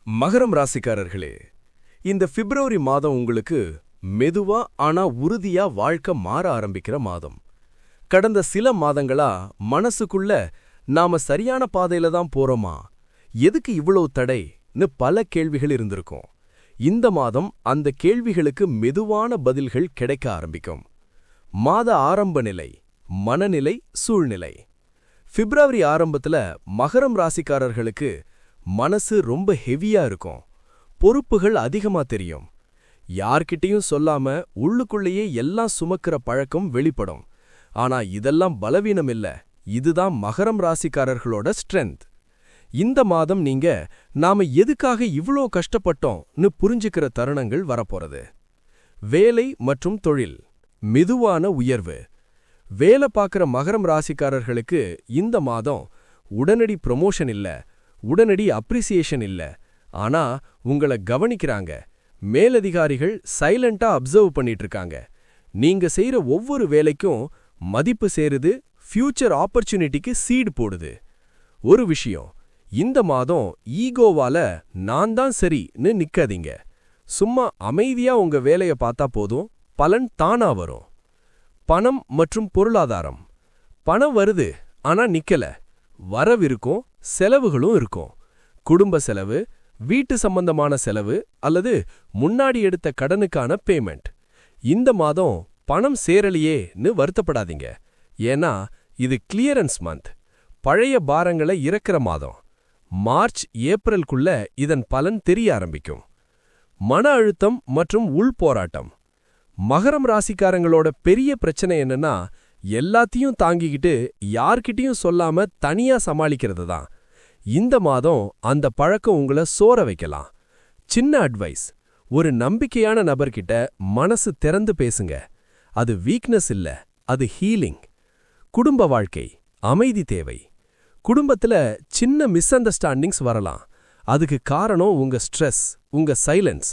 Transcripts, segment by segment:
மகரம் ராசிக்காரர்களே, இந்த பிப்ரவரி மாதம் உங்களுக்கு மெதுவா ஆனா உறுதியா வாழ்க்கை மாற ஆரம்பிக்கிற மாதம். கடந்த சில மாதங்களா மனசுக்குள்ள நாம சரியான பாதையில தான் போறோமா, எதுக்கு இவ்வளவு தடைன்னு பல கேள்விகள் இருந்திருக்கும். இந்த மாதம் அந்த கேள்விகளுக்கு மெதுவான பதில்கள் கிடைக்க ஆரம்பிக்கும். மாத ஆரம்ப நிலை, மனநிலை, சூழ்நிலை. பிப்ரவரி ஆரம்பத்துல மகரம் ராசிக்காரர்களுக்கு மனசு ரொம்ப ஹெவியா இருக்கும். பொறுப்புகள் அதிகமா தெரியும். யார்கிட்டயும் சொல்லாம உள்ளுக்குள்ளேயே எல்லாம் சுமக்கிற பழக்கம் வெளிப்படும். ஆனா இதெல்லாம் பலவீனம் இல்ல, இதுதான் மகரம் ராசிக்காரர்களோட ஸ்ட்ரென்த். இந்த மாதம் நீங்க நாம எதுக்காக இவ்ளோ கஷ்டப்பட்டோம்னு புரிஞ்சுக்கிற தருணங்கள் வரப்போறது. வேலை மற்றும் தொழில் மெதுவான உயர்வு. வேலை பார்க்குற மகரம் ராசிக்காரர்களுக்கு இந்த மாதம் உடனடி ப்ரொமோஷன் இல்ல, உடனடி அப்ரிசியேஷன் இல்ல. ஆனா உங்களை கவனிக்கிறாங்க. மேலதிகாரிகள் சைலண்டா அப்சர்வ் பண்ணிட்டு இருக்காங்க. நீங்க செய்யற ஒவ்வொரு வேலைக்கும் மதிப்பு சேருது, ஃபியூச்சர் ஆப்பர்ச்சுனிட்டிக்கு சீடு போடுது. ஒரு விஷயம், இந்த மாதம் ஈகோவால நான் தான் சரின்னு நிக்காதீங்க. சும்மா அமைதியா உங்க வேலைய பார்த்தா போதும், பலன் தானா வரும். பணம் மற்றும் பொருளாதாரம். பணம் வருது, ஆனா நிக்கல. வரவிருக்கும், செலவுகளும் இருக்கும். குடும்ப செலவு, வீட்டு சம்பந்தமான செலவு அல்லது முன்னாடி எடுத்த கடனுக்கான பேமெண்ட். இந்த மாதம் பணம் சேரலையேன்னு வருத்தப்படாதீங்க. ஏன்னா இது கிளியரன்ஸ் மந்த், பழைய பாரங்களை இறக்குற மாதம். மார்ச் ஏப்ரலுக்குள்ள இதன் பலன் தெரிய ஆரம்பிக்கும். மன அழுத்தம் மற்றும் உள்போராட்டம். மகரம் ராசிக்காரங்களோட பெரிய பிரச்சனை என்னன்னா, எல்லாத்தையும் தாங்கிக்கிட்டு யார்கிட்டயும் சொல்லாம தனியா சமாளிக்கிறது தான். இந்த மாதம் அந்த பழக்கம் உங்களை சோர வைக்கலாம். சின்ன அட்வைஸ், ஒரு நம்பிக்கையான நபர்கிட்ட மனசு திறந்து பேசுங்க. அது வீக்னஸ் இல்ல, அது ஹீலிங். குடும்ப வாழ்க்கை அமைதி தேவை. குடும்பத்துல சின்ன மிஸ் அண்டர்ஸ்டாண்டிங்ஸ் வரலாம். அதுக்கு காரணம் உங்க ஸ்ட்ரெஸ், உங்க சைலன்ஸ்.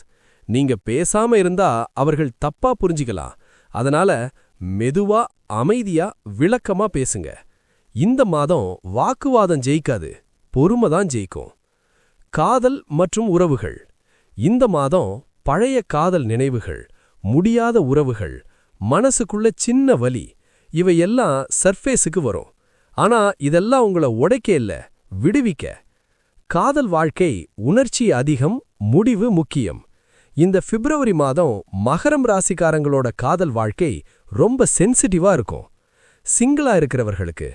நீங்க பேசாம இருந்தா அவர்கள் தப்பா புரிஞ்சிக்கலாம். அதனால மெதுவா அமைதியா விளக்கமா பேசுங்க. இந்த மாதம் வாக்குவாதம் ஜெயிக்காது, பொறுமை தான் ஜெயிக்கும். காதல் மற்றும் உறவுகள். இந்த மாதம் பழைய காதல் நினைவுகள், முடியாத உறவுகள், மனசுக்குள்ள சின்ன வலி, இவையெல்லாம் சர்ஃபேஸுக்கு வரும். ஆனா இதெல்லாம் உங்களை உடைக்க இல்ல, விடுவிக்க. காதல் வாழ்க்கை உணர்ச்சி அதிகம், முடிவு முக்கியம். இந்த பிப்ரவரி மாதம் மகரம் ராசிக்காரங்களோட காதல் வாழ்க்கை ரொம்ப சென்சிட்டிவா இருக்கும். சிங்கிளா இருக்கிறவர்களுக்கு,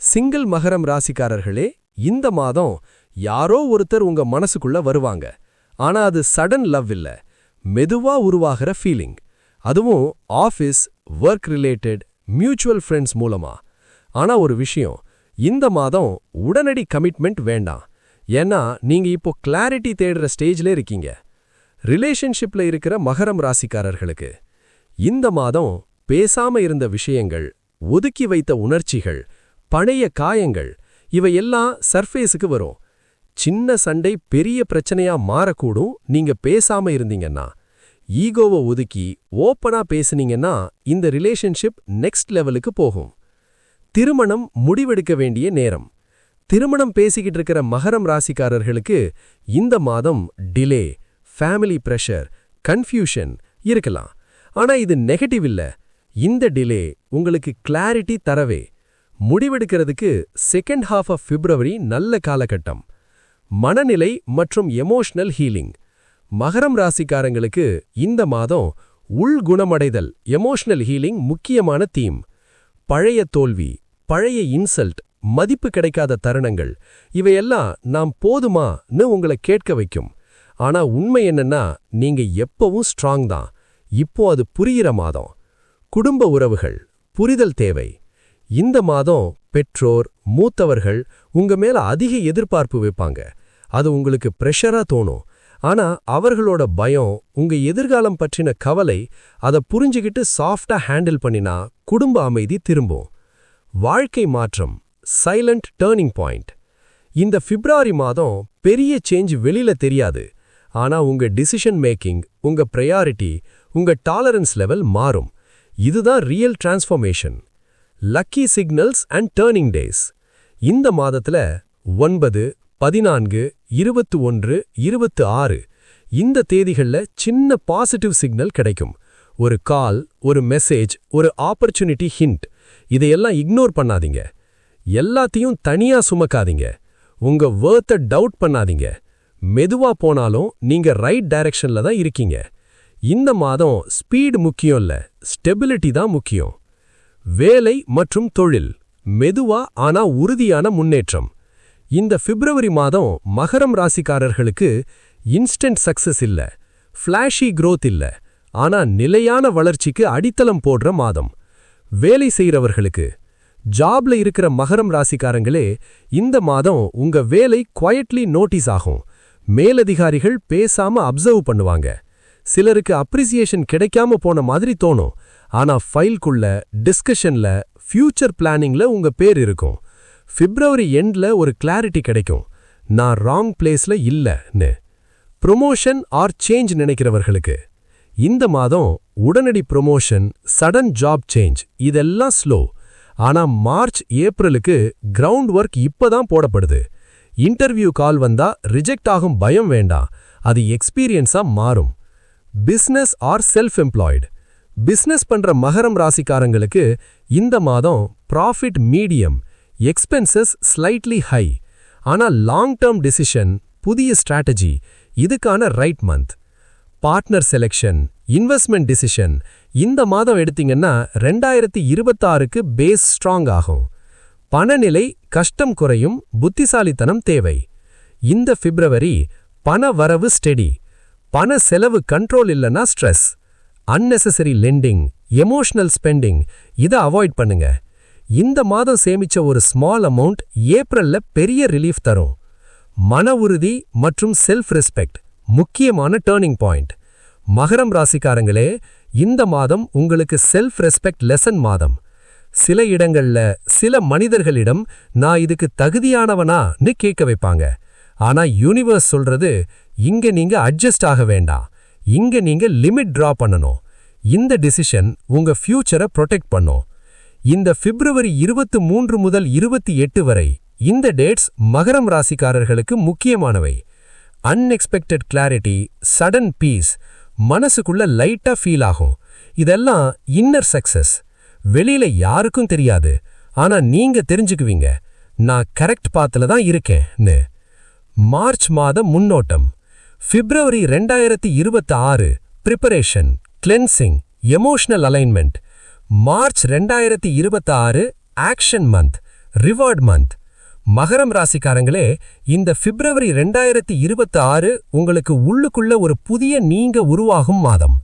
சிங்கிள் மகரம் ராசிக்காரர்களே, இந்த மாதம் யாரோ ஒருத்தர் உங்க மனசுக்குள்ள வருவாங்க. ஆனா அது சடன் லவ் இல்ல, மெதுவா உருவாகிற ஃபீலிங். அதுவும் office, work related, mutual friends மூலமா. ஆனா ஒரு விஷயம், இந்த மாதம் உடனடி கமிட்மெண்ட் வேண்டாம். ஏன்னா நீங்க இப்போ கிளாரிட்டி தேடுற ஸ்டேஜ்ல இருக்கீங்க. ரிலேஷன்ஷிப்ல இருக்கிற மகரம் ராசிக்காரர்களுக்கு இந்த மாதம் பேசாம இருந்த விஷயங்கள், ஒதுக்கி வைத்த உணர்ச்சிகள், பழைய காயங்கள், இவையெல்லாம் சர்ஃபேஸுக்கு வரும். சின்ன சண்டை பெரிய பிரச்சனையா மாறக்கூடும். நீங்க பேசாம இருந்தீங்கன்னா, ஈகோவை ஒதுக்கி ஓப்பனா பேசுனீங்கன்னா இந்த ரிலேஷன்ஷிப் நெக்ஸ்ட் லெவலுக்கு போகும். திருமணம் முடிவெடுக்க வேண்டிய நேரம். திருமணம் பேசிக்கிட்டு இருக்கிற மகரம் ராசிக்காரர்களுக்கு இந்த மாதம் டிலே, ஃபேமிலி பிரஷர், கன்ஃபியூஷன் இருக்கலாம். ஆனா இது நெகட்டிவ் இல்ல. இந்த டிலே உங்களுக்கு கிளாரிட்டி தரவே. முடிவெடுக்கிறதுக்கு செகண்ட் ஹாஃப் ஆஃப் பிப்ரவரி நல்ல காலகட்டம். மனநிலை மற்றும் எமோஷனல் ஹீலிங். மகரம் ராசிக்காரங்களுக்கு இந்த மாதம் உள்குணமடைதல், எமோஷனல் ஹீலிங் முக்கியமான தீம். பழைய தோல்வி, பழைய இன்சல்ட், மதிப்பு கிடைக்காத தருணங்கள், இவையெல்லாம் நாம் போதுமான்னு உங்களை கேட்க வைக்கும். ஆனா உண்மை என்னன்னா, நீங்க எப்பவும் ஸ்ட்ராங் தான். இப்போ அது புரியிற மாதம். குடும்ப உறவுகள், புரிதல் தேவை. இந்த மாதம் பெற்றோர், மூத்தவர்கள் உங்க மேல அதிக எதிர்பார்ப்பு வைப்பாங்க. அது உங்களுக்கு பிரஷரா தோணும். ஆனா அவர்களோட பயம், உங்க எதிர்காலம் பற்றின கவலை, அதை புரிஞ்சுக்கிட்டு சாஃப்டா ஹேண்டில் பண்ணினா குடும்ப அமைதி திரும்பும். வாழ்க்கை மாற்றம், சைலண்ட் டர்னிங் பாயிண்ட். இந்த பிப்ரவரி மாதம் பெரிய சேஞ்ச் வெளியில தெரியாது. ஆனா உங்க டிசிஷன் மேக்கிங், உங்க பிரையாரிட்டி, உங்க டாலரன்ஸ் லெவல் மாறும். இதுதான் real transformation. Lucky signals and turning days. இந்த மாதத்துல 9, 14, 21, 26 இந்த தேதிகள்ல சின்ன பாசிட்டிவ் சிக்னல் கிடைக்கும். ஒரு கால், ஒரு மெசேஜ், ஒரு ஆப்பர்ச்சுனிட்டி ஹிண்ட். இதையெல்லாம் இக்னோர் பண்ணாதீங்க. எல்லாத்தையும் தனியா சுமக்காதீங்க. உங்க வொர்த்தை டவுட் பண்ணாதீங்க. மெதுவா போனாலும் நீங்க ரைட் டைரக்ஷன்ல தான் இருக்கீங்க. இந்த மாதம் ஸ்பீடு முக்கியம் இல்ல, ஸ்டெபிலிட்டி தான் முக்கியம். வேலை மற்றும் தொழில் மெதுவா ஆனா உறுதியான முன்னேற்றம். இந்த பிப்ரவரி மாதம் மகரம் ராசிக்காரர்களுக்கு இன்ஸ்டன்ட் சக்சஸ் இல்ல, ஃபிளாஷி growth இல்ல, ஆனா நிலையான வளர்ச்சிக்கு அடித்தளம் போடுற மாதம். வேலை செய்யறவர்களுக்கு, ஜாப்ல இருக்கிற மகரம் ராசிக்காரங்களே, இந்த மாதம் உங்க வேலை குவைட்லி நோட்டீஸ் ஆகும். மேலதிகாரிகள் பேசாம அப்சர்வ் பண்ணுவாங்க. சிலருக்கு அப்ரிசியேஷன் கிடைக்காம போன மாதிரி தோணும். ஆனா ஃபைல்குள்ள, டிஸ்கஷன்ல, ஃபியூச்சர் பிளானிங்ல உங்க பேர் இருக்கும். பிப்ரவரி எண்ட்ல ஒரு கிளாரிட்டி கிடைக்கும். நான் ராங் பிளேஸ்ல இல்லன்னு. ப்ரொமோஷன் ஆர் சேஞ்ச் நினைக்கிறவர்களுக்கு இந்த மாதம் உடனடி ப்ரொமோஷன், சடன் ஜாப் சேஞ்ச் இதெல்லாம் ஸ்லோ. ஆனா மார்ச் ஏப்ரலுக்கு கிரவுண்ட் ஒர்க் இப்பதான் போடப்படுது. இன்டர்வியூ கால் வந்தா ரிஜெக்ட் ஆகும் பயம் வேண்டாம், அது எக்ஸ்பீரியன்ஸா மாறும். Business or self employed business பண்ற மகரம் ராசிக்காரங்களுக்கு இந்த மாதம் profit medium, expenses slightly high. ஆனா லாங் டேர்ம் டிசிஷன், புதிய ஸ்ட்ராட்டஜி இதுக்கான right month. Partner selection, investment decision இந்த மாதம் எடுத்தீங்கன்னா 2026க்கு பேஸ் ஸ்ட்ராங் ஆகும். பணநிலை கஷ்டம் குறையும், புத்திசாலித்தனம் தேவை. இந்த பிப்ரவரி பண வரவு ஸ்டெடி, பண செலவு கண்ட்ரோல் இல்லனா stress. Unnecessary lending, emotional spending இதை அவாய்ட் பண்ணுங்க. இந்த மாதம் சேமிச்ச ஒரு ஸ்மால் அமௌண்ட் ஏப்ரல்ல பெரிய ரிலீஃப் தரும். மன உறுதி மற்றும் செல்ஃப் ரெஸ்பெக்ட் முக்கியமான டர்னிங் பாயிண்ட். மகரம் ராசிக்காரங்களே, இந்த மாதம் உங்களுக்கு செல்ஃப் ரெஸ்பெக்ட் லெசன் மாதம். சில இடங்கள்ல, சில மனிதர்களிடம் நான் இதுக்கு தகுதியானவனான்னு கேட்க வைப்பாங்க. ஆனா யூனிவர்ஸ் சொல்றது, இங்க நீங்க அட்ஜஸ்ட் ஆக வேண்டாம், இங்க நீங்க லிமிட் டிரா பண்ணணும். இந்த டிசிஷன் உங்க ஃபியூச்சரை ப்ரொடெக்ட் பண்ணும். இந்த பிப்ரவரி 23 முதல் 28 வரை இந்த டேட்ஸ் மகரம் ராசிக்காரர்களுக்கு முக்கியமானவை. அன்எக்ஸ்பெக்டட் கிளாரிட்டி, சடன் பீஸ், மனசுக்குள்ள லைட்டா ஃபீல் ஆகும். இதெல்லாம் இன்னர் சக்சஸ். வெளியில யாருக்கும் தெரியாது, ஆனா நீங்க தெரிஞ்சுக்குவீங்க, நான் கரெக்ட் பாத்துல தான் இருக்கேன்னு. மார்ச் மாத முன்னோட்டம். பிப்ரவரி 2026 preparation, cleansing, emotional alignment. March 2026 action month, reward month. மகரம் ராசிக்காரங்களே, இந்த பிப்ரவரி 2026 உங்களுக்கு உள்ளுக்குள்ள ஒரு புதிய நீங்க உருவாகும் மாதம்.